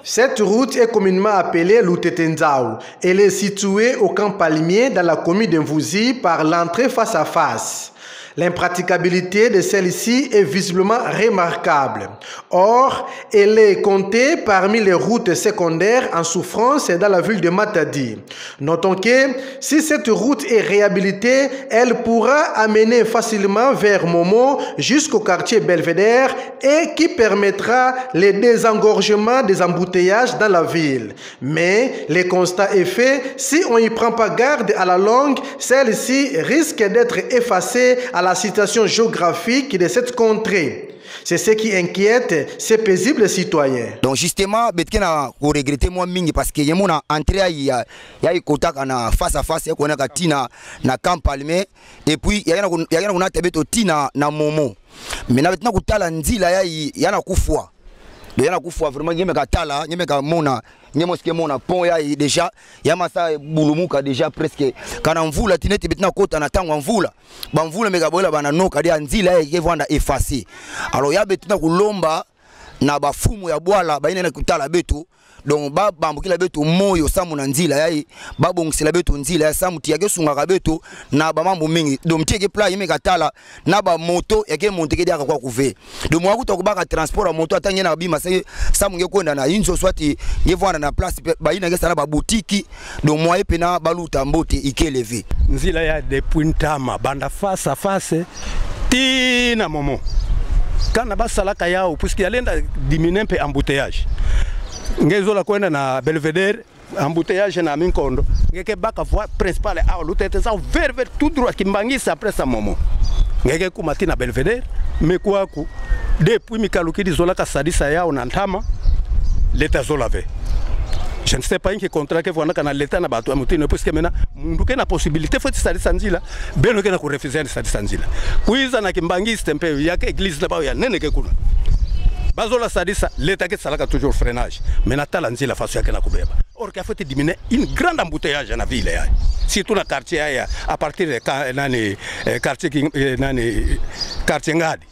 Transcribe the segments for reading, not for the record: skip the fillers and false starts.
Cette route est communément appelée Lutetenzao. Elle est située au camp Palmier dans la commune de Mvouzi par l'entrée face à face. L'impraticabilité de celle-ci est visiblement remarquable. Or, elle est comptée parmi les routes secondaires en souffrance dans la ville de Matadi. Notons que si cette route est réhabilitée, elle pourra amener facilement vers Momo jusqu'au quartier Belvédère et qui permettra le désengorgement des embouteillages dans la ville. Mais le constat est fait, si on n'y prend pas garde à la longue, celle-ci risque d'être effacée à la situation géographique de cette contrée. C'est ce qui inquiète ces paisibles citoyens. Donc justement, je regrette moi parce que mon entrée il y a contact face à face qu'on a tina na camp Palmier et puis il y a una tebeto tina na Momo. Mais na betna kutala nzila ya na kufwa. Yana kufwa vraiment nyemeka tala nyemeka mona nyemoske mona pont ya déjà ya masa bulumuka déjà presque kana mvula tineti betna kota na tango mvula ba mvula meka bola bana noka dia nzila ya vanda effacer alors ya betna kulomba na bafumu ya bwala baina na kutala betu donc ba bambukila betu moyo samu na nzila ya ba bongisela betu nzila ya samu tiage sunga betu na ba mambo mingi donc tiege pla yemeka tala na ba moto yake monteke dia kwa kuve donc mwa kutokubaka transport moto atanye na bima samu ngekwenda na inzo swati yevana na place baina ngesa na ba boutique donc mwa epena baluta mbote ikelevé nzila ya depuis ntama banda face à face tina Momo kana basalaka yao puisque yalenda diminuer un peu embouteillage ngezola kwenda na Belvédère embouteillage na Minkondo ngeke baka voie principale a Lutetenzao vers tout droit kimbangisa après ça Momo ngeke kumati na Belvédère mais quoi ku depuis mikalukidi zola ka sadisa yao na ntama l'état zolave. Je ne sais pas qui contrat que voilà kana l'état na bato amutino puisque maintenant munduke na possibilité faut sadisa nzila beno ke na ku refuser sadisa nzila kuiza na kimbangisa mpe yake église na ba ya nene ke kuna bazola sadisa l'état qui salaka toujours freinage mais natala nzila façon yake na kubeba or qu'il a fait diminuer une grande embouteillage dans la ville ya surtout na quartier ya à partir de nani quartier nani quartier ngadi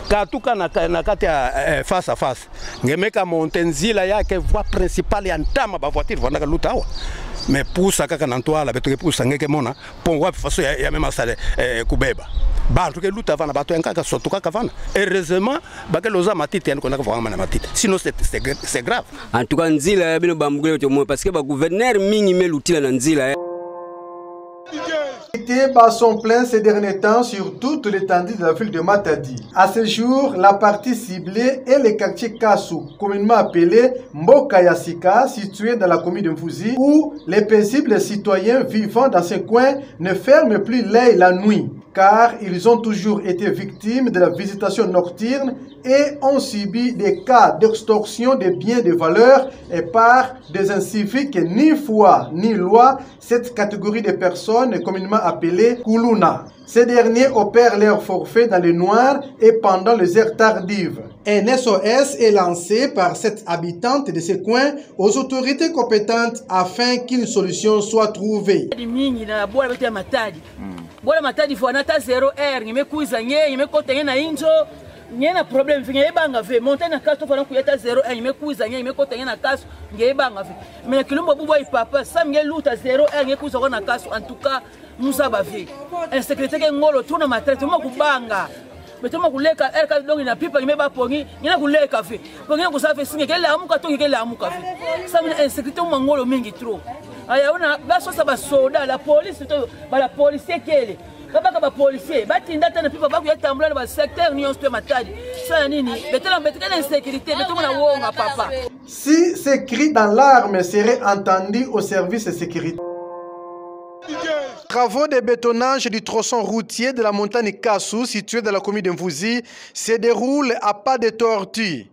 katuka na kati ya face à face ngemeka monter nzila yake voie principale ya ntama ba voiture vanda lutawa mais pousa kaka na ntoala beto ke pousa ngeke mona pon wapi façon ya même ça kubeba bantu ke luta vana bato yankaka sotuka kavana heureusement bakeloza matiti yani konaka vraiment na matiti sinon c'est grave en tout cas nzila ya bino bambugule to mo parce que ba gouverneur mingi melutila na nzila Bat son plein ces derniers temps sur toute l'étendue de la ville de Matadi. À ce jour, la partie ciblée est le quartier Kassou, communément appelé Mboka Yassika, situé dans la commune de Mvouzi, où les paisibles citoyens vivant dans ce coin ne ferment plus l'œil la nuit, car ils ont toujours été victimes de la visitation nocturne et ont subi des cas d'extorsion des biens de valeur et par des inciviques ni foi ni loi, cette catégorie de personnes communément appelée Koulouna. Ces derniers opèrent leur forfait dans le noir et pendant les heures tardives. Un SOS est lancé par cette habitante de ce coin aux autorités compétentes afin qu'une solution soit trouvée. Nyena problem vinge banga ve montagne kasto fana kuyeta 01 imekuza nye imekota nyena kaso nge banga ve mais kilombo bubo ipapa sam nge luta 01 nge kuza kona kaso en tout cas musa ba ve insécurité ke ngolo tuna matraite mo kubanga betoma kuleka erka dongi na pipa imeba pongi nyena kuleka ve pongi kusafe singe kele amuka tongi kele amuka ve sam insécurité mo ngolo mingi trop aya ona baso sa ba soda la police to ba la policier kele Baba ba policier batinda tena pipa baku yatambula ba secteur ni onste Matadi ça nini betela betela insécurité betoma na wonga papa. Si ces cris d'alarme seraient entendus au service de sécurité Travaux de bétonnage du tronçon routier de la montagne Kassou, situé dans la commune de Mvouzi, se déroulent à pas de tortue.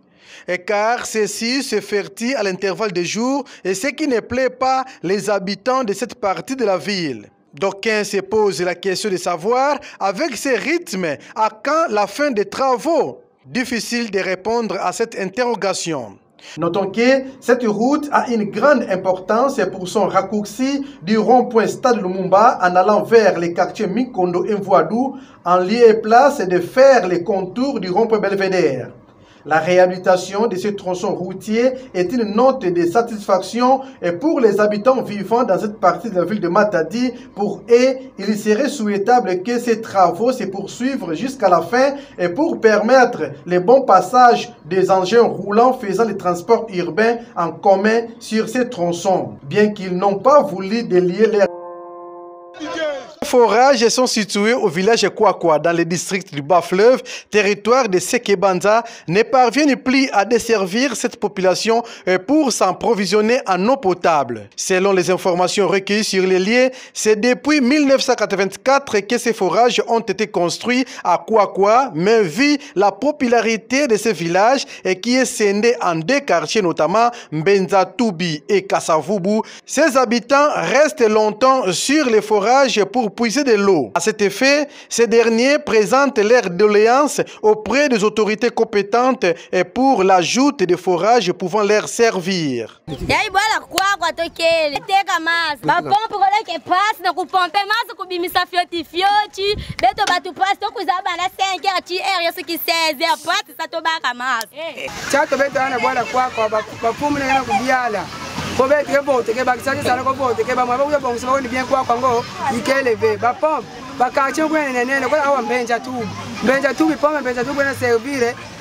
Car ceci se fait à l'intervalle des jours et ce qui ne plaît pas les habitants de cette partie de la ville. D'aucuns se posent la question de savoir, avec ces rythmes, à quand la fin des travaux? Difficile de répondre à cette interrogation. Notons que cette route a une grande importance pour son raccourci du rond-point Stade Lumumba en allant vers les quartiers Mikondo et Mvoadou en lieu et place de faire les contours du rond-point Belvédère. La réhabilitation de ce tronçon routier est une note de satisfaction et pour les habitants vivant dans cette partie de la ville de Matadi. Pour eux, il serait souhaitable que ces travaux se poursuivent jusqu'à la fin et pour permettre le bon passage des engins roulants faisant le transport urbain en commun sur ces tronçons, bien qu'ils n'ont pas voulu délier les Les forages sont situés au village Kwakwa, dans le district du Bas-Fleuve, territoire de Sekebanza, ne parviennent plus à desservir cette population pour s'approvisionner en eau potable. Selon les informations recueillies sur les lieux, c'est depuis 1984 que ces forages ont été construits à Kwakwa, mais vu la popularité de ce village et qui est scindé en deux quartiers, notamment Mbenza Toubi et Kassavubu, ses habitants restent longtemps sur les forages pour puiser de l'eau. À cet effet, ces derniers présentent leurs doléances auprès des autorités compétentes et pour l'ajout de forages pouvant leur servir.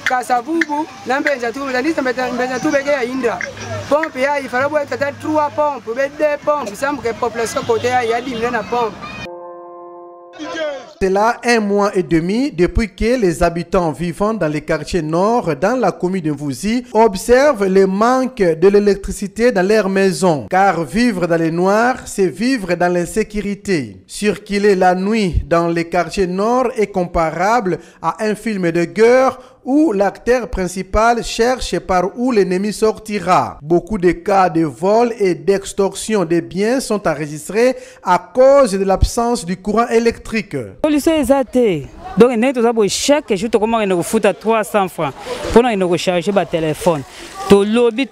Kassavubu na Mbenza Toubi Mbenza Toubi ke ya Indra pompe ya ifala bwa tata 3 pompe be 2 pompe sambu ke population côté ya dimine na pompe. C'est là 1 mois et demi depuis que les habitants vivant dans les quartiers nord dans la commune de Mvouzi observent le manque de l'électricité dans leurs maisons. Car vivre dans les noirs, c'est vivre dans l'insécurité. Circuler la nuit dans les quartiers nord est comparable à un film de guerre où l'acteur principal cherche par où l'ennemi sortira. Beaucoup de cas de vol et d'extorsion des biens sont enregistrés à cause de l'absence du courant électrique. Donc, chaque jour, tu as 300 francs pour recharger ton téléphone. To lobby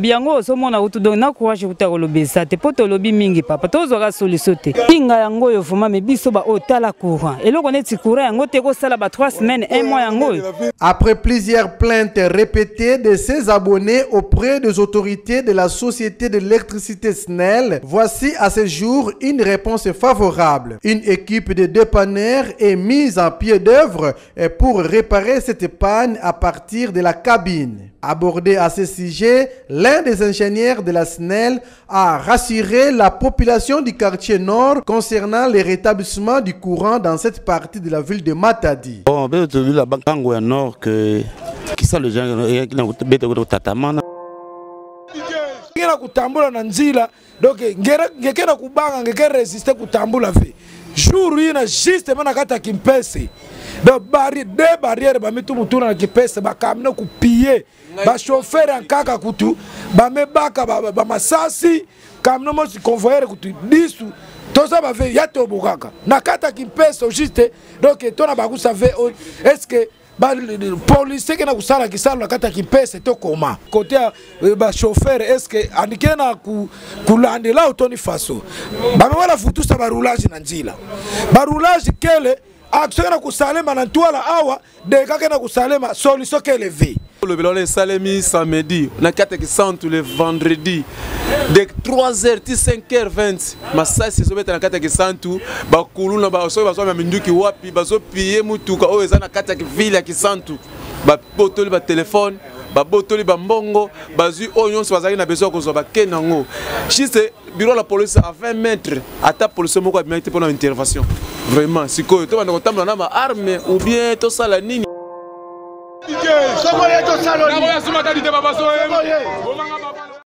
yango so mona utu donc na courage uta lobby ça te po to lobby mingi papa to zora solution te inga yango yo fuma me biso ba otala courant et lo connaît courant yango te ko sala ba 3 semaines 1 mois yango. Après plusieurs plaintes répétées de ses abonnés auprès des autorités de la société de l'électricité SNEL, voici à ce jour une réponse favorable. Une équipe de dépanneurs est mise en pied d'œuvre pour réparer cette panne à partir de la cabine. Abordé à ce sujet, l'un des ingénieurs de la SNEL a rassuré la population du quartier nord concernant le rétablissement du courant dans cette partie de la ville de Matadi. Bon, la banque nord qui sont les gens ngera kutambula na nzila donc ngekena kubanga ngeke résister kutambula ve jour ina juste mana kata kimpese donc barrière ba mitu mutuna na kimpese ba kamna kupie ba chauffeur ankaka kutu ba mebaka ba masasi kamna mo convoyeur kutu disu toza ba ve yato bukaka na kata kimpese juste donc tona ba ku savait est-ce que police qui na kusala kisalo na kata kipese to koma côté ba chauffeur est-ce que andikena kulandela utoni faso ba wala futusa ba roulage na nzila ba roulage kele aksena kusalema na ntwala awa de kakena kusalema solution kele ve le bilan est salemi samedi na kata kisantu le vendredi de 3h ti 5h20 masasi zobeta na kata kisantu bakulu na baso baso minduki wapi baso piye mutuka o eza na kata kivile kisantu ba botoli ba téléphone ba botoli ba mbongo bazu onyon so bazaki na besoin ko zo ba kenango juste bureau la police à 20 mètres ata police moko abimité pour une intervention vraiment siko to bana kotamla na ma arme ou bien to sala nini Somo yeto saloni. Na boya suma tadi te baba so.